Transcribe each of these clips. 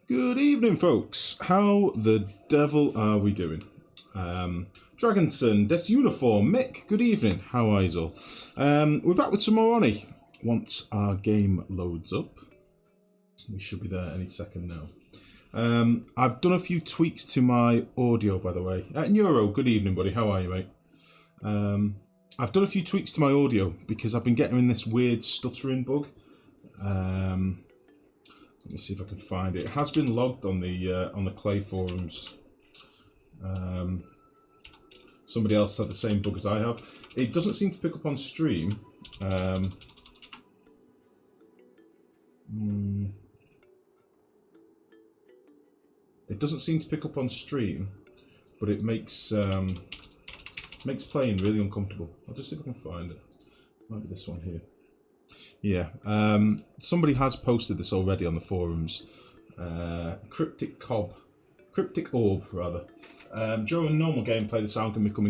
Good evening, folks. How the devil are we doing? Dragonson, Death Uniform, Mick, good evening. How are you all? We're back with some more Orgy. Once our game loads up, we should be there any second now. I've done a few tweaks to my audio, by the way. Neuro, good evening, buddy. How are you, mate? I've done a few tweaks to my audio because I've been getting in this weird stuttering bug. Let me see if I can find it. It has been logged on the Clay forums. Somebody else had the same bug as I have. It doesn't seem to pick up on stream. It doesn't seem to pick up on stream, but it makes playing really uncomfortable. I'll just see if I can find it. Might be this one here. Yeah, somebody has posted this already on the forums. Cryptic Orb, rather. During normal gameplay, the sound can become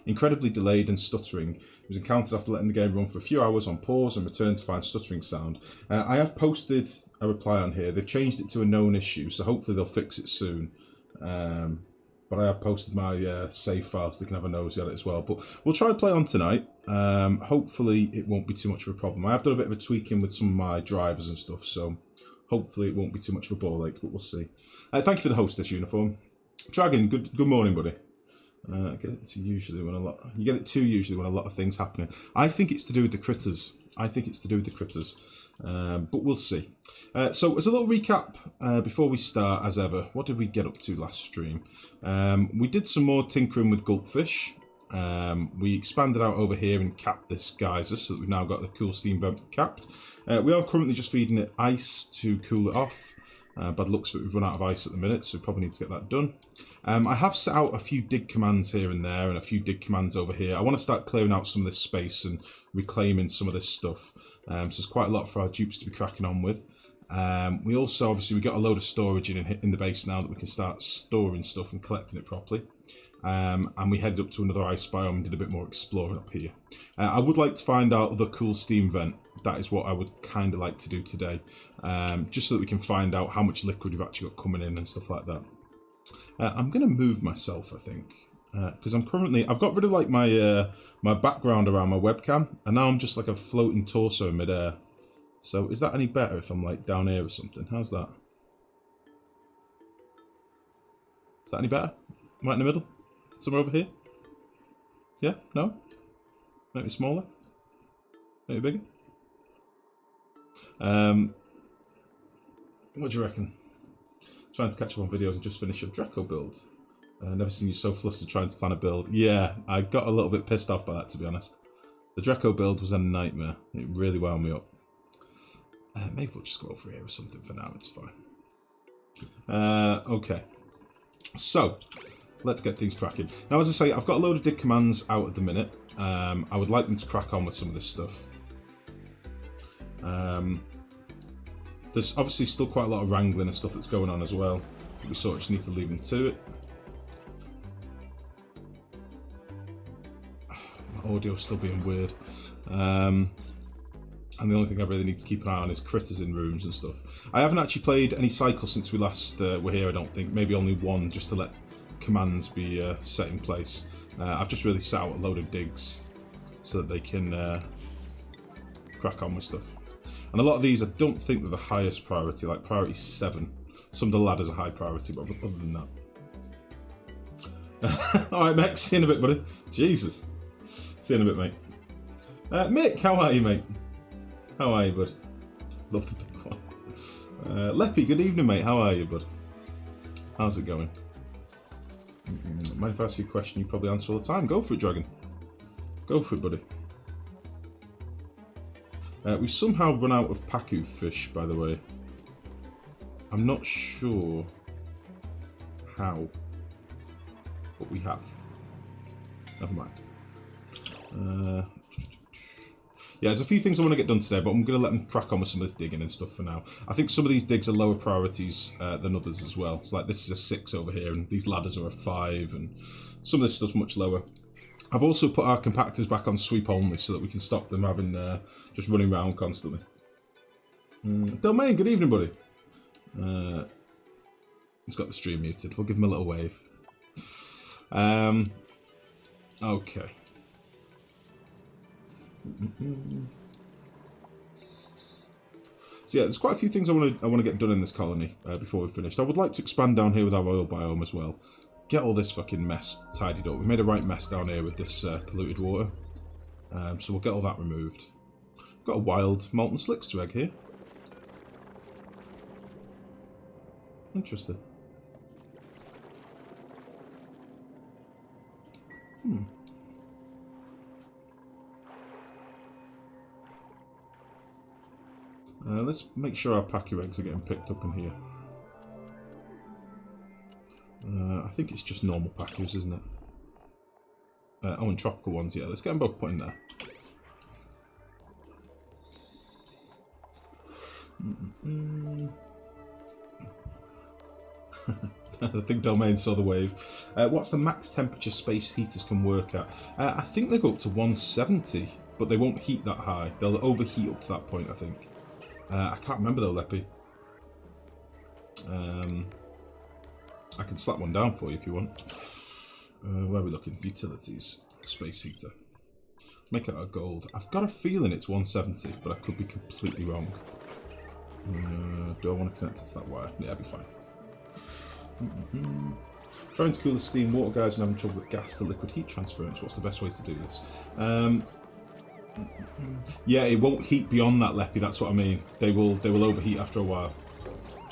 incredibly delayed and stuttering. It was encountered after letting the game run for a few hours on pause and return to find stuttering sound. I have posted a reply on here. They've changed it to a known issue, so hopefully they'll fix it soon. But I have posted my save file so they can have a nosy at it as well. But we'll try to play on tonight. Hopefully it won't be too much of a problem. I have done a bit of a tweaking with some of my drivers and stuff, so hopefully it won't be too much of a ball ache, but we'll see. Thank you for the hostess uniform. Dragon, good morning, buddy. I get it usually when you get it too usually when a lot of things happening. I think it's to do with the critters. But we'll see. So as a little recap before we start, as ever, what did we get up to last stream? We did some more tinkering with gulpfish. We expanded out over here and capped this geyser, so that we've now got the cool steam vent capped. We are currently just feeding it ice to cool it off. Bad looks, but we've run out of ice at the minute, so we probably need to get that done. I have set out a few dig commands here and there, and a few dig commands over here. I want to start clearing out some of this space and reclaiming some of this stuff. So there's quite a lot for our dupes to be cracking on with. We also, obviously, we got a load of storage in the base now that we can start storing stuff and collecting it properly. And we headed up to another ice biome and did a bit more exploring up here. I would like to find out the cool steam vent. That is what I would kind of like to do today, just so that we can find out how much liquid we've actually got coming in and stuff like that. I'm going to move myself, I think, because I've got rid of like my my background around my webcam, and now I'm just like a floating torso in midair. So is that any better if I'm like down here or something? How's that? Is that any better? Right in the middle? Somewhere over here? Yeah? No? Maybe smaller? Maybe bigger? What do you reckon? Trying to catch up on videos and just finish a Draco build. Never seen you so flustered trying to plan a build. Yeah, I got a little bit pissed off by that, to be honest. The Draco build was a nightmare. It really wound me up. Maybe we'll just go over here or something for now. It's fine. Okay. So, let's get things cracking. Now, as I say, I've got a load of dig commands out at the minute. I would like them to crack on with some of this stuff. There's obviously still quite a lot of wrangling and stuff that's going on as well. We sort of just need to leave them to it. My audio's still being weird. And the only thing I really need to keep an eye on is critters in rooms and stuff. I haven't actually played any cycle since we last were here, I don't think. Maybe only one, just to let commands be set in place. I've just really set out a load of digs so that they can crack on with stuff. And a lot of these I don't think they're the highest priority, like priority 7. Some of the ladders are high priority, but other than that. Alright, Mick, see you in a bit, buddy. Jesus. See you in a bit, mate. Mick, how are you, mate? How are you, bud? Love the big one. Leppy, good evening, mate. How are you, bud? How's it going? Mind if I ask you a question you probably answer all the time? Go for it, Dragon. Go for it, buddy. We've somehow run out of Pacu fish, by the way. I'm not sure how, but we have. Never mind. Yeah, there's a few things I want to get done today, but I'm going to let them crack on with some of this digging and stuff for now. I think some of these digs are lower priorities than others as well. It's like this is a 6 over here, and these ladders are a 5, and some of this stuff's much lower. I've also put our compactors back on sweep only so that we can stop them having just running around constantly. Delmain, good evening, buddy. He's got the stream muted. We'll give him a little wave. Okay. So yeah, there's quite a few things I want to get done in this colony before we finish. I would like to expand down here with our oil biome as well. Get all this fucking mess tidied up. We made a right mess down here with this polluted water. So we'll get all that removed. Got a wild molten slicks to egg here. Interesting. Let's make sure our packer eggs are getting picked up in here. I think it's just normal packers, isn't it? Oh, and tropical ones, yeah. Let's get them both put in there. I think Domain saw the wave. What's the max temperature space heaters can work at? I think they go up to 170, but they won't heat that high. They'll overheat up to that point, I think. I can't remember though, Leppy. I can slap one down for you if you want. Where are we looking? Utilities. Space heater. Make it out of gold. I've got a feeling it's 170, but I could be completely wrong. Do I want to connect it to that wire? Yeah, it'll be fine. Trying to cool the steam water guys and having trouble with gas to liquid heat transference. What's the best way to do this? Yeah, it won't heat beyond that, Leppy. That's what I mean. They will overheat after a while.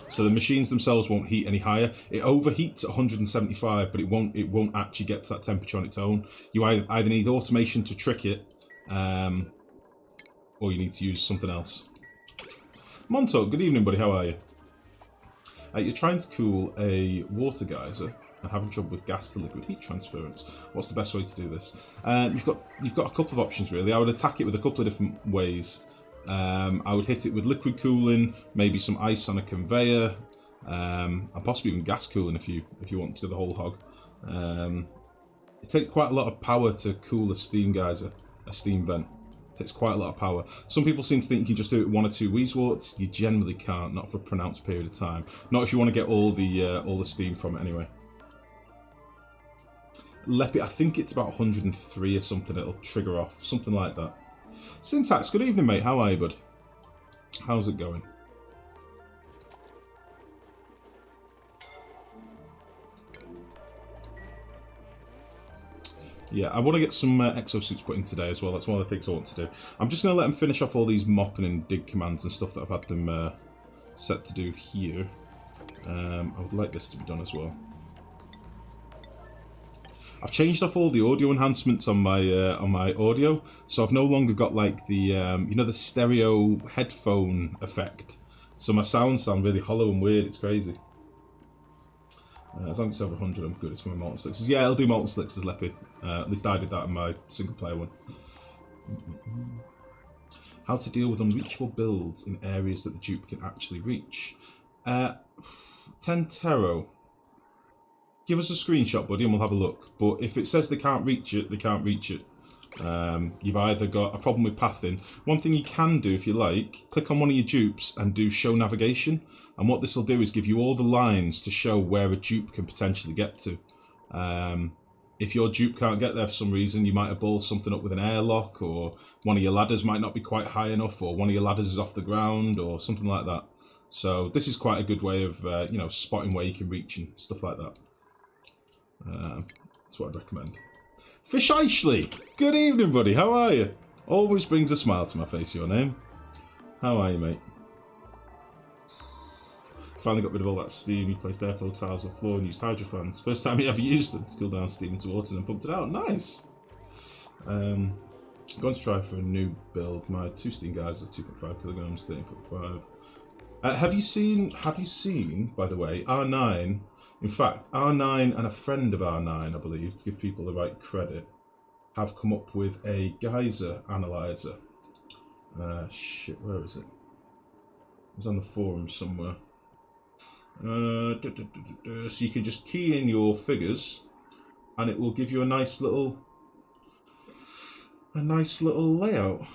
So the machines themselves won't heat any higher. It overheats at 175, but it won't actually get to that temperature on its own. You either need automation to trick it, or you need to use something else. Monto, good evening, buddy. How are you? You're trying to cool a water geyser and having trouble with gas to liquid heat transference. What's the best way to do this? You've got a couple of options really. I would attack it with a couple of different ways. I would hit it with liquid cooling, maybe some ice on a conveyor, and possibly even gas cooling if you want to do the whole hog. It takes quite a lot of power to cool a steam geyser, a steam vent. It takes quite a lot of power. Some people seem to think you can just do it with 1 or 2 Weezeworts. You generally can't, not for a pronounced period of time. Not if you want to get all the steam from it anyway. Leppy, I think it's about 103 or something. It'll trigger off, something like that. Syntax, good evening, mate. How are you, bud? How's it going? Yeah, I want to get some exosuits put in today as well. That's one of the things I want to do. I'm just going to let them finish off all these mopping and dig commands and stuff that I've had them set to do here. I would like this to be done as well. I've changed off all the audio enhancements on my audio, so I've no longer got like the you know, the stereo headphone effect. So my sounds sound really hollow and weird. It's crazy. As long as it's over 100, I'm good. It's from my molten slicks. Yeah, I'll do molten slicks as Leppy. At least I did that in my single player one. How to deal with unreachable builds in areas that the dupe can actually reach. Tentero. Give us a screenshot, buddy, and we'll have a look. But if it says they can't reach it, they can't reach it. You've either got a problem with pathing. One thing you can do, if you like, click on one of your dupes and do show navigation. And what this will do is give you all the lines to show where a dupe can potentially get to. If your dupe can't get there for some reason, you might have balled something up with an airlock, or one of your ladders might not be quite high enough, or one of your ladders is off the ground, or something like that. So this is quite a good way of you know, spotting where you can reach and stuff like that. That's what I'd recommend. Fish Ashley, good evening, buddy. How are you? Always brings a smile to my face, your name. How are you, mate? Finally got rid of all that steam. You placed airflow tiles on the floor and used hydro fans. First time you ever used them to cool down steam into water and pumped it out. Nice. Going to try for a new build. My 2 steam guys are 2.5 kilograms, 13.5. Have you seen, by the way, R9? In fact, R9 and a friend of R9, I believe, to give people the right credit, have come up with a geyser analyzer. Shit, where is it? It was on the forum somewhere. So you can just key in your figures, and it will give you a nice little layout,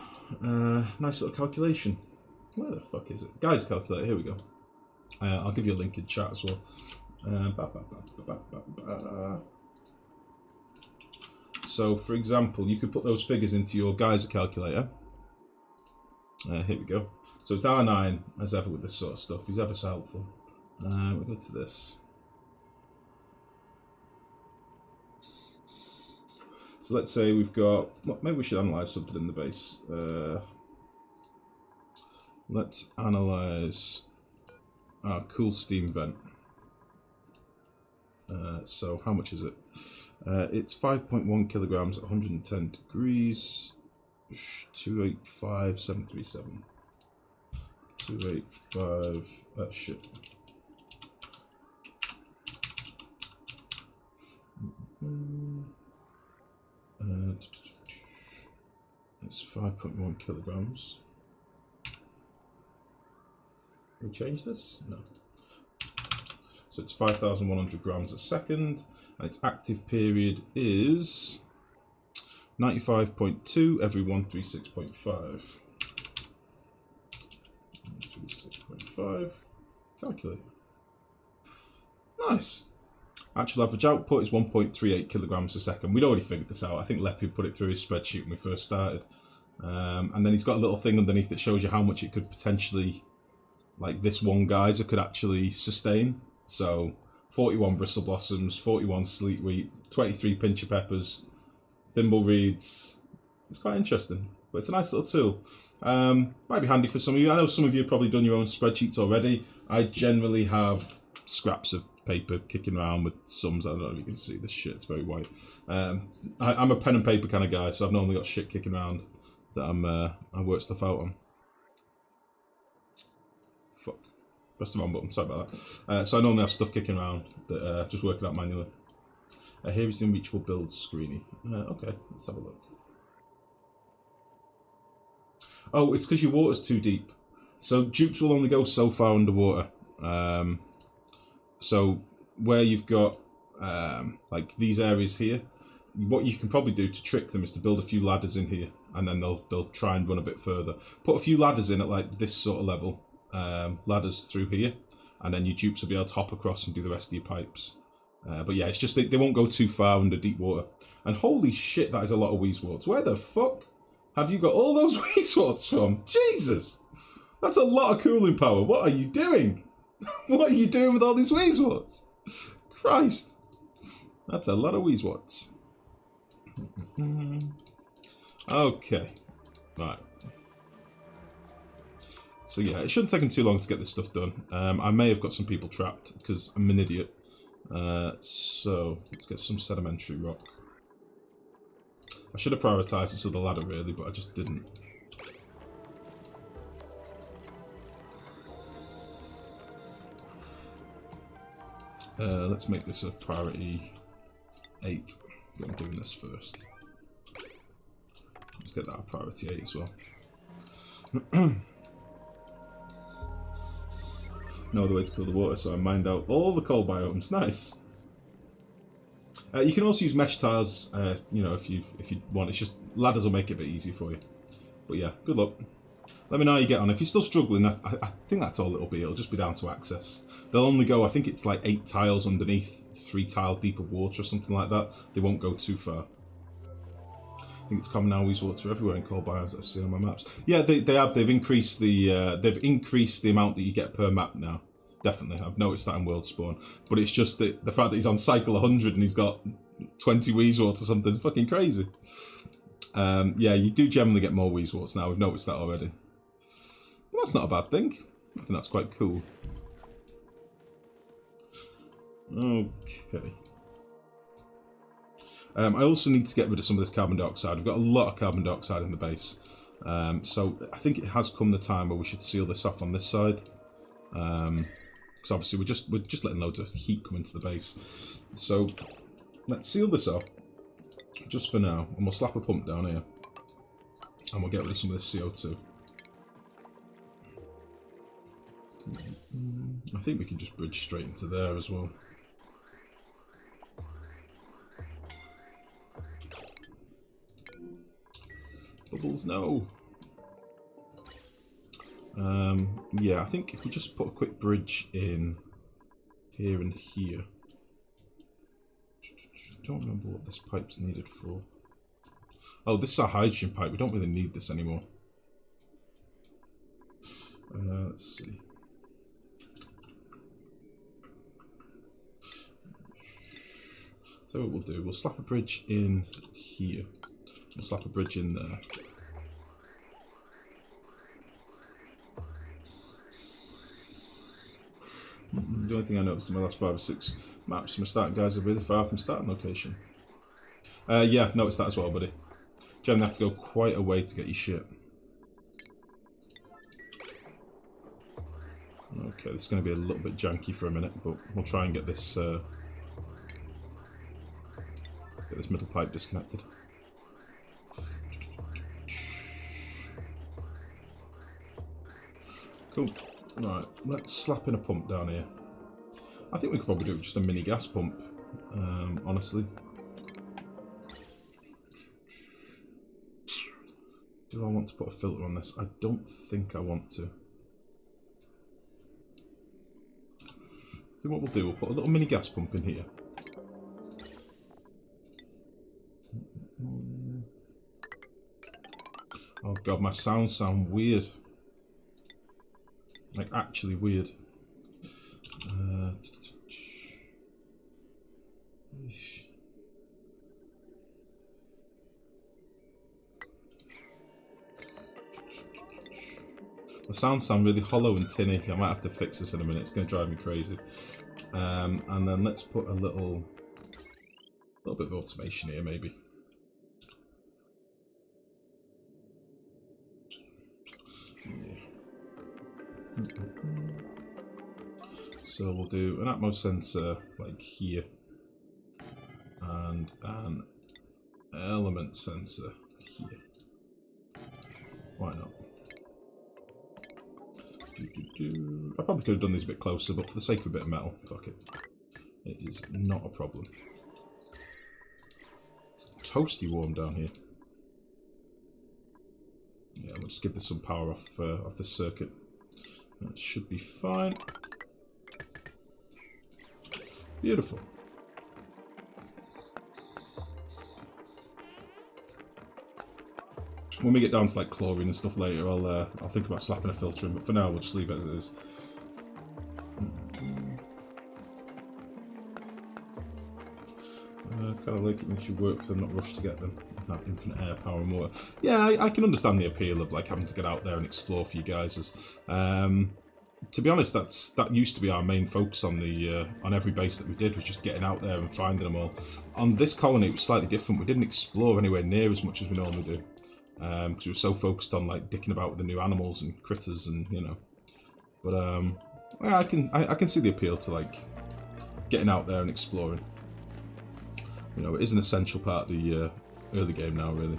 nice little calculation. Where the fuck is it? Geyser calculator. Here we go. I'll give you a link in chat as well. So, for example, you could put those figures into your Geyser calculator. Here we go. So it's R9, as ever with this sort of stuff. He's ever so helpful. We'll go to this. So let's say we've got... Well, maybe we should analyse something in the base. Let's analyse our cool steam vent. So how much is it? It's 5.1 kilograms at 110 degrees. 285,737. 285. Shit. It's 5.1 kilograms. Can we change this? No. So it's 5,100 grams a second, and its active period is 95.2 every 136.5. 136.5. Calculate. Nice. Actual average output is 1.38 kilograms a second. We'd already figured this out. I think Leppy put it through his spreadsheet when we first started. And then he's got a little thing underneath that shows you how much it could potentially, like this one geyser could actually sustain. So 41 bristle blossoms, 41 sleet wheat, 23 pincher peppers, thimble reeds. It's quite interesting, but it's a nice little tool. Might be handy for some of you. I know some of you have probably done your own spreadsheets already. I generally have scraps of paper kicking around with sums. I don't know if you can see this shit, it's very white. I'm a pen and paper kind of guy, so I've normally got shit kicking around that I work stuff out on. Fuck. Press the wrong button, sorry about that. So I normally have stuff kicking around that just work it out manually. Here is the unreachable build screeny. Okay, let's have a look. Oh, it's because your water's too deep. So dupes will only go so far underwater. So where you've got like these areas here, what you can probably do to trick them is to build a few ladders in here, and then they'll try and run a bit further. Put a few ladders in at like this sort of level, ladders through here, and then your dupes will be able to hop across and do the rest of your pipes. But yeah, it's just they won't go too far under deep water. And holy shit, that is a lot of wheezeworts. Where the fuck have you got all those wheezeworts from? Jesus! That's a lot of cooling power. What are you doing? What are you doing with all these wheezeworts? Christ! That's a lot of wheezeworts. Okay. Right. So yeah, it shouldn't take them too long to get this stuff done. I may have got some people trapped because I'm an idiot. So let's get some sedimentary rock. I should have prioritised this other ladder really, but I just didn't. Let's make this a priority 8. I'm doing this first. Let's get that a priority 8 as well. No other way to cool the water, so I mined out all the coal biomes. Nice. You can also use mesh tiles, you know, if you want. It's just ladders will make it a bit easier for you. But yeah, good luck. Let me know how you get on. If you're still struggling, I think that's all it'll be. It'll just be down to access. They'll only go, I think it's like 8 tiles underneath, 3 tile deep of water or something like that. They won't go too far. I think it's common now. Water everywhere in coal biomes that I've seen on my maps. Yeah, they've increased the amount that you get per map now. Definitely, I've noticed that in World Spawn. But it's just the fact that he's on cycle 100 and he's got 20 wheezeworts or something. Fucking crazy. Yeah, you do generally get more wheezeworts now. We've noticed that already. Well, that's not a bad thing. I think that's quite cool. Okay. I also need to get rid of some of this carbon dioxide. We've got a lot of carbon dioxide in the base. So I think it has come the time where we should seal this off on this side. Because obviously we're just letting loads of heat come into the base. So let's seal this off just for now, and we'll slap a pump down here, and we'll get rid of some of this CO2. I think we can just bridge straight into there as well. Bubbles, no. Yeah, I think if we just put a quick bridge in here and here. Don't remember what this pipe's needed for. Oh, this is our hydrogen pipe. We don't really need this anymore. Let's see. So what we'll do, we'll slap a bridge in here. We'll slap a bridge in there. The only thing I noticed in my last 5 or 6 maps, my starting guys are really far from starting location. Yeah, I've noticed that as well, buddy. Generally have to go quite a way to get your shit. Okay, this is going to be a little bit janky for a minute, but we'll try and get this middle pipe disconnected. Cool. Right, let's slap in a pump down here. I think we could probably do just a mini gas pump, honestly. Do I want to put a filter on this? I don't think I want to. So what we'll do, we'll put a little mini gas pump in here. Oh god, my sounds sound weird. Like, actually weird. My sounds sound really hollow and tinny. I might have to fix this in a minute. It's going to drive me crazy. And then let's put a little bit of automation here, maybe. Yeah. So we'll do an atmos sensor like here, and an element sensor here. Why not? I probably could have done these a bit closer, but for the sake of a bit of metal, fuck it. It is not a problem. It's toasty warm down here. Yeah, we'll just give this some power off this circuit. That should be fine. Beautiful. When we get down to like chlorine and stuff later, I'll think about slapping a filter in, but for now we'll just leave it as it is. Kind of like it makes you work for them, not rush to get them. Have infinite air, power and water. Yeah, I can understand the appeal of like having to get out there and explore for you guys. To be honest, that used to be our main focus on the on every base that we did, was just getting out there and finding them all. On this colony, it was slightly different. We didn't explore anywhere near as much as we normally do, because we were so focused on like dicking about with the new animals and critters, and you know. But yeah, I can see the appeal to like getting out there and exploring. You know, it is an essential part of the early game now, really.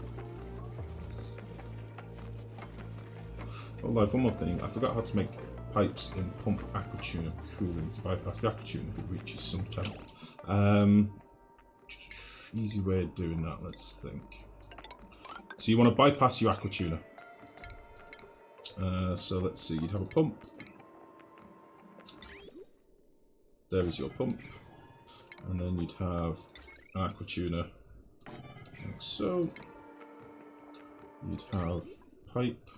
Oh, like one more thing, I forgot how to make pipes in pump aquatuner cooling to bypass the aquatuner if it reaches some temp. Easy way of doing that, let's think. So you want to bypass your aquatuner. So let's see, you'd have a pump. There is your pump. And then you'd have an aquatuner like so. You'd have pipe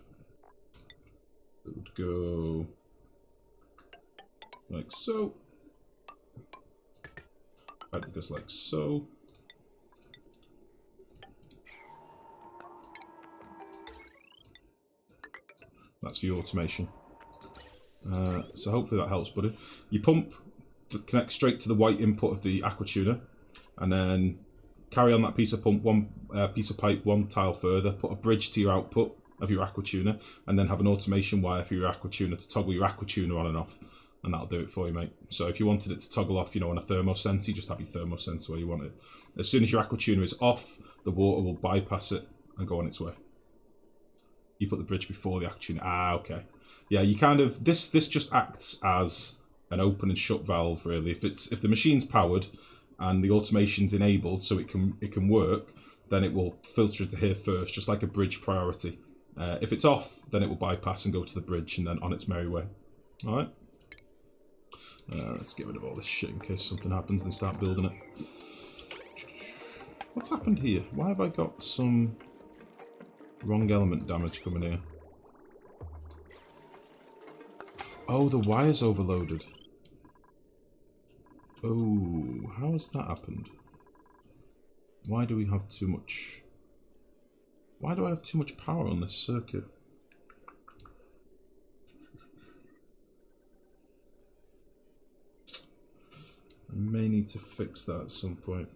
that would go like so. Pipe that goes like so. That's for your automation. So hopefully that helps, buddy. Your pump connects straight to the white input of the aquatuner, and then carry on that piece of pump, one piece of pipe, one tile further, put a bridge to your output of your aquatuner, and then have an automation wire for your aquatuner to toggle your aquatuner on and off, and that'll do it for you, mate. So if you wanted it to toggle off, you know, on a thermosensor, you just have your thermosensor where you want it. As soon as your aquatuner is off, the water will bypass it and go on its way. You put the bridge before the aquatuner. Ah, okay. Yeah, you kind of, this just acts as an open and shut valve, really. If the machine's powered and the automation's enabled so it can work, then it will filter into here first, just like a bridge priority. If it's off, then it will bypass and go to the bridge and then on its merry way. All right. Let's get rid of all this shit in case something happens and they start building it. What's happened here? Why have I got some wrong element damage coming here? Oh, the wire's overloaded. Oh, how has that happened? Why do we have too much... Why do I have too much power on this circuit? I may need to fix that at some point.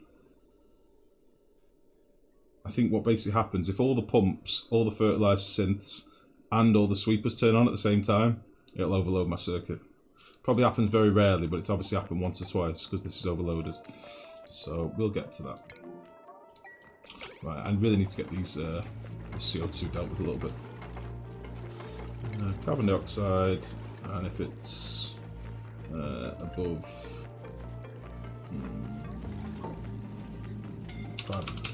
I think what basically happens, if all the pumps, all the fertilizer synths, and all the sweepers turn on at the same time, it'll overload my circuit. Probably happens very rarely, but it's obviously happened once or twice because this is overloaded. So we'll get to that. Right, I really need to get these CO2 dealt with a little bit. Carbon dioxide, and if it's above 500.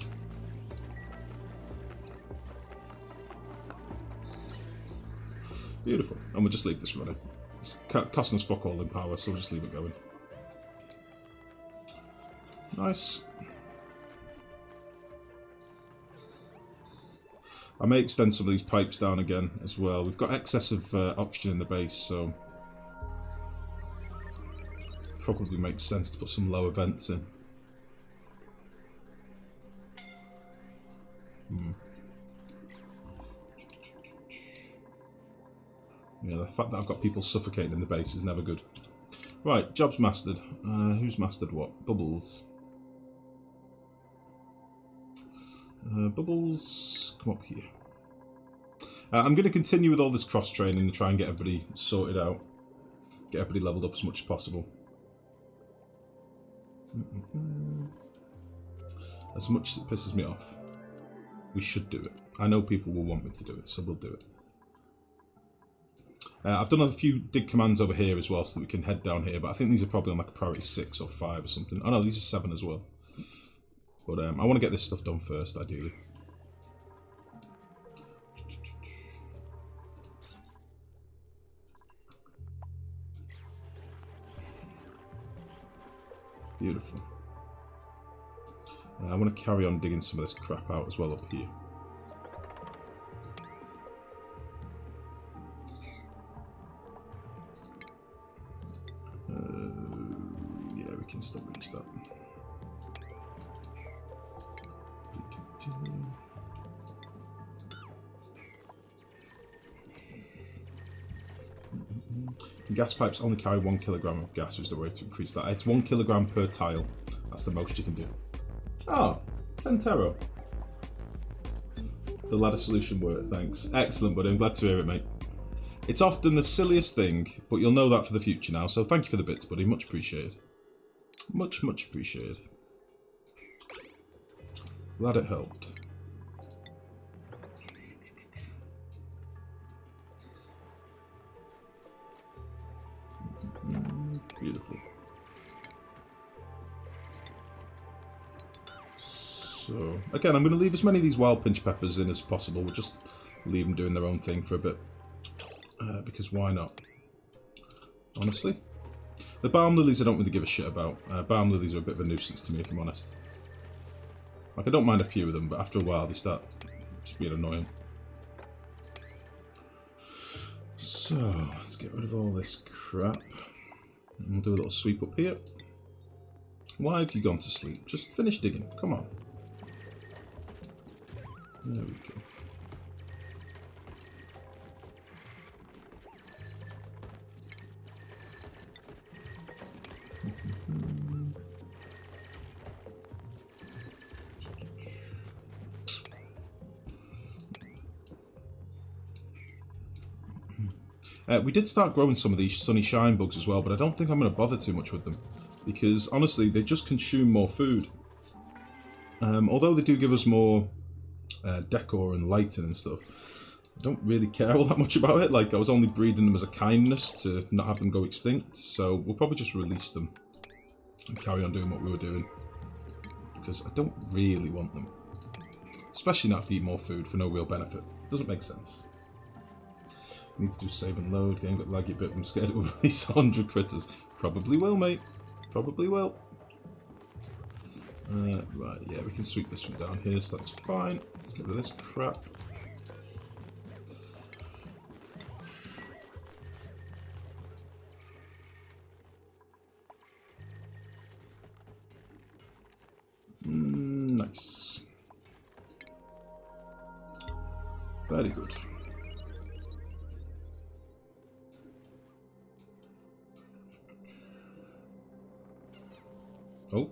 Beautiful, and we'll just leave this running. It's costing us fuck all in power, so we'll just leave it going. Nice. I may extend some of these pipes down again as well. We've got excess of oxygen in the base, so probably makes sense to put some lower vents in. Yeah, the fact that I've got people suffocating in the base is never good. Right, job's mastered. Who's mastered what? Bubbles. Bubbles, come up here. I'm going to continue with all this cross-training to try and get everybody sorted out. Get everybody leveled up as much as possible. As much as it pisses me off, we should do it. I know people will want me to do it, so we'll do it. I've done a few dig commands over here as well so that we can head down here, but I think these are probably on like a priority 6 or 5 or something. Oh no, these are 7 as well. But I want to get this stuff done first, ideally. Beautiful. I want to carry on digging some of this crap out as well up here. Yeah, we can still reach that. Gas pipes only carry 1 kilogram of gas, is the way to increase that. It's 1 kilogram per tile. That's the most you can do. Oh, Fentero. The ladder solution worked, thanks. Excellent, buddy. I'm glad to hear it, mate. It's often the silliest thing, but you'll know that for the future now, so thank you for the bits, buddy. Much appreciated. Much, much appreciated. Glad it helped. Beautiful. So, again, I'm going to leave as many of these wild pinch peppers in as possible. We'll just leave them doing their own thing for a bit. Because why not? Honestly. The balm lilies I don't really give a shit about. Balm lilies are a bit of a nuisance to me, if I'm honest. Like, I don't mind a few of them, but after a while they start just being annoying. So, let's get rid of all this crap. And we'll do a little sweep up here. Why have you gone to sleep? Just finish digging. Come on. There we go. We did start growing some of these sunny shine bugs as well, but I don't think I'm going to bother too much with them. Because, honestly, they just consume more food. Although they do give us more decor and lighting and stuff, I don't really care all that much about it. Like, I was only breeding them as a kindness to not have them go extinct, so we'll probably just release them and carry on doing what we were doing. Because I don't really want them. Especially not have to eat more food for no real benefit. Doesn't make sense. Need to do save and load, getting a bit laggy, but I'm scared it will release 100 critters. Probably will, mate. Probably will. Right, yeah, we can sweep this from down here, so that's fine. Let's get rid of this crap. Nice. Very good. Oh.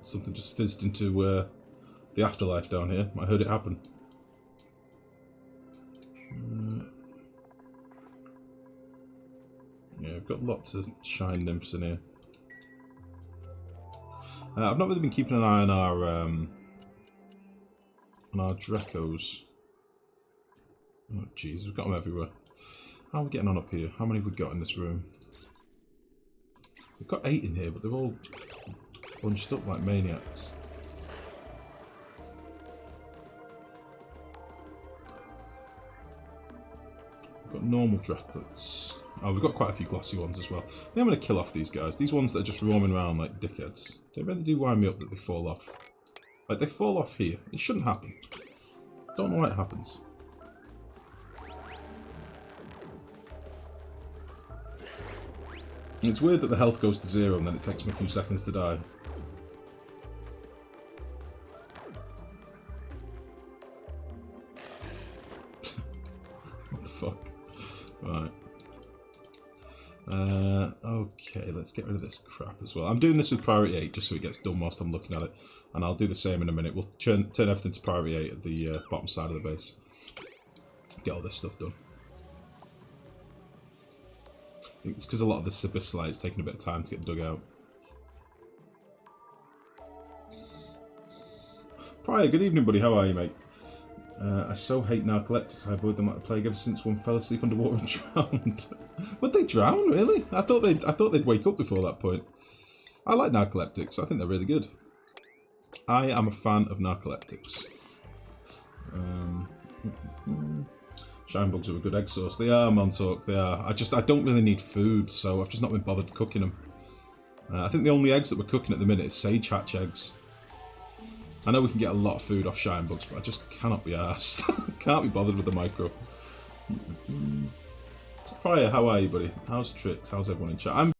Something just fizzed into the afterlife down here. I heard it happen. Yeah, I've got lots of shine nymphs in here. I've not really been keeping an eye on our Dracos. Oh jeez, we've got them everywhere. How are we getting on up here? How many have we got in this room? We've got 8 in here, but they're all bunched up like maniacs. We've got normal Draclets. Oh, we've got quite a few glossy ones as well. I think I'm going to kill off these guys. These ones that are just roaming around like dickheads. They really do wind me up that they fall off. Like, they fall off here. It shouldn't happen. Don't know why it happens. It's weird that the health goes to 0 and then it takes me a few seconds to die. What the fuck? Right. Okay, let's get rid of this crap as well. I'm doing this with priority 8 just so it gets done whilst I'm looking at it. And I'll do the same in a minute. We'll turn everything to priority 8 at the bottom side of the base. Get all this stuff done. I think it's because a lot of the Sibyssalite is taking a bit of time to get dug out. Prior, good evening, buddy. How are you, mate? I so hate narcoleptics. I avoid them like the plague ever since one fell asleep underwater and drowned. Would they drown, really? I thought they'd wake up before that point. I like narcoleptics. I think they're really good. I am a fan of narcoleptics. Shine bugs are a good egg source. They are, Montauk, they are. I don't really need food, so I've just not been bothered cooking them. I think the only eggs that we're cooking at the minute is sage hatch eggs. I know we can get a lot of food off shine bugs, but I just cannot be arsed. Can't be bothered with the micro. Prior, how are you, buddy? How's Tricks? How's everyone in chat?